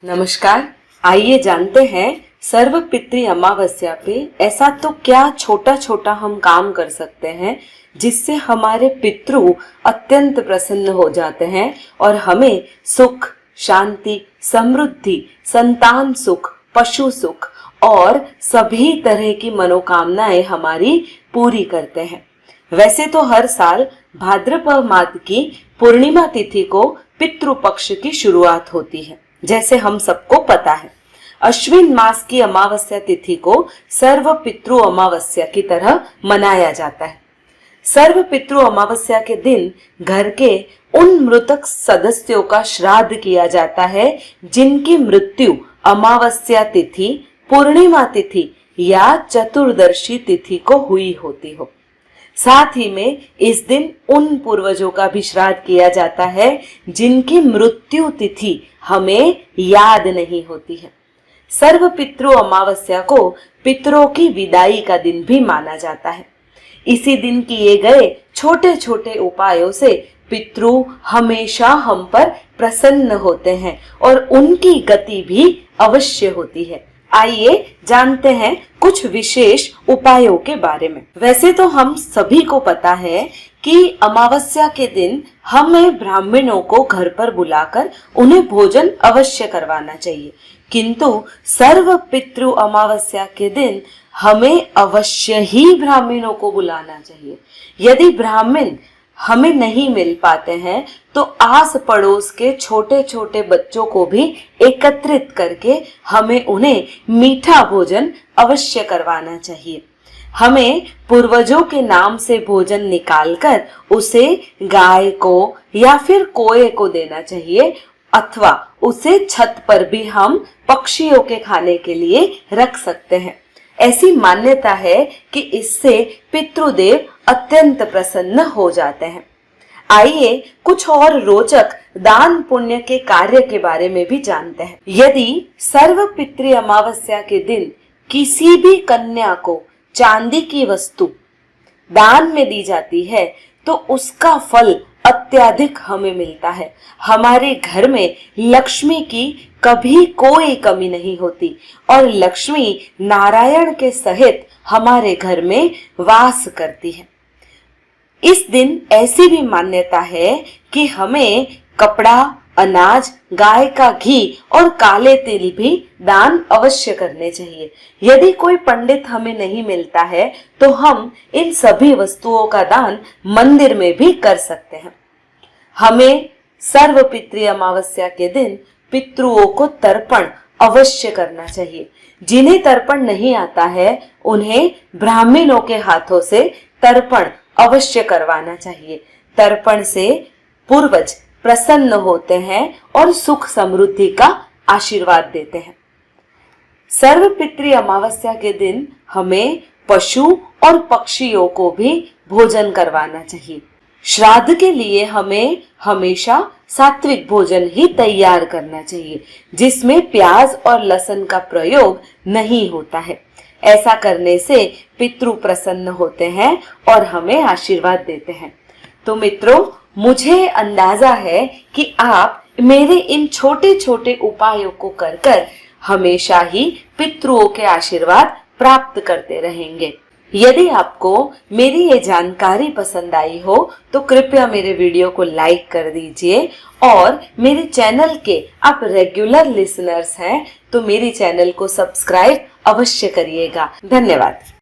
नमस्कार। आइए जानते हैं सर्वपितृ अमावस्या पे ऐसा तो क्या छोटा छोटा हम काम कर सकते हैं जिससे हमारे पितृ अत्यंत प्रसन्न हो जाते हैं और हमें सुख, शांति, समृद्धि, संतान सुख, पशु सुख और सभी तरह की मनोकामनाएं हमारी पूरी करते हैं। वैसे तो हर साल भाद्रपद मास की पूर्णिमा तिथि को पितृपक्ष की शुरुआत होती है, जैसे हम सबको पता है। अश्विन मास की अमावस्या तिथि को सर्व पितृ अमावस्या की तरह मनाया जाता है। सर्व पितृ अमावस्या के दिन घर के उन मृतक सदस्यों का श्राद्ध किया जाता है जिनकी मृत्यु अमावस्या तिथि, पूर्णिमा तिथि या चतुर्दशी तिथि को हुई होती हो। साथ ही में इस दिन उन पूर्वजों का भी श्राद्ध किया जाता है जिनकी मृत्यु तिथि हमें याद नहीं होती है। सर्व पितृ अमावस्या को पितरों की विदाई का दिन भी माना जाता है। इसी दिन किए गए छोटे छोटे उपायों से पितृ हमेशा हम पर प्रसन्न होते हैं और उनकी गति भी अवश्य होती है। आइए जानते हैं कुछ विशेष उपायों के बारे में। वैसे तो हम सभी को पता है कि अमावस्या के दिन हमें ब्राह्मणों को घर पर बुलाकर उन्हें भोजन अवश्य करवाना चाहिए, किंतु सर्व पितृ अमावस्या के दिन हमें अवश्य ही ब्राह्मणों को बुलाना चाहिए। यदि ब्राह्मण हमें नहीं मिल पाते हैं तो आस पड़ोस के छोटे छोटे बच्चों को भी एकत्रित करके हमें उन्हें मीठा भोजन अवश्य करवाना चाहिए। हमें पूर्वजों के नाम से भोजन निकालकर उसे गाय को या फिर कोए को देना चाहिए, अथवा उसे छत पर भी हम पक्षियों के खाने के लिए रख सकते हैं। ऐसी मान्यता है कि इससे पितृदेव अत्यंत प्रसन्न हो जाते हैं। आइए कुछ और रोचक दान पुण्य के कार्य के बारे में भी जानते हैं। यदि सर्व पितृ अमावस्या के दिन किसी भी कन्या को चांदी की वस्तु दान में दी जाती है तो उसका फल अत्यधिक हमें मिलता है। हमारे घर में लक्ष्मी की कभी कोई कमी नहीं होती और लक्ष्मी नारायण के सहित हमारे घर में वास करती है। इस दिन ऐसी भी मान्यता है कि हमें कपड़ा, अनाज, गाय का घी और काले तिल भी दान अवश्य करने चाहिए। यदि कोई पंडित हमें नहीं मिलता है तो हम इन सभी वस्तुओं का दान मंदिर में भी कर सकते हैं। हमें सर्व पितृ अमावस्या के दिन पितृओं को तर्पण अवश्य करना चाहिए। जिन्हें तर्पण नहीं आता है उन्हें ब्राह्मणों के हाथों से तर्पण अवश्य करवाना चाहिए। तर्पण से पूर्वज प्रसन्न होते हैं और सुख समृद्धि का आशीर्वाद देते हैं। सर्व पितृ अमावस्या के दिन हमें पशु और पक्षियों को भी भोजन करवाना चाहिए। श्राद्ध के लिए हमें हमेशा सात्विक भोजन ही तैयार करना चाहिए जिसमें प्याज और लहसुन का प्रयोग नहीं होता है। ऐसा करने से पितृ प्रसन्न होते हैं और हमें आशीर्वाद देते हैं। तो मित्रों, मुझे अंदाजा है कि आप मेरे इन छोटे छोटे उपायों को कर हमेशा ही पितृओं के आशीर्वाद प्राप्त करते रहेंगे। यदि आपको मेरी ये जानकारी पसंद आई हो तो कृपया मेरे वीडियो को लाइक कर दीजिए और मेरे चैनल के आप रेगुलर लिसनर्स हैं तो मेरी चैनल को सब्सक्राइब अवश्य करिएगा। धन्यवाद।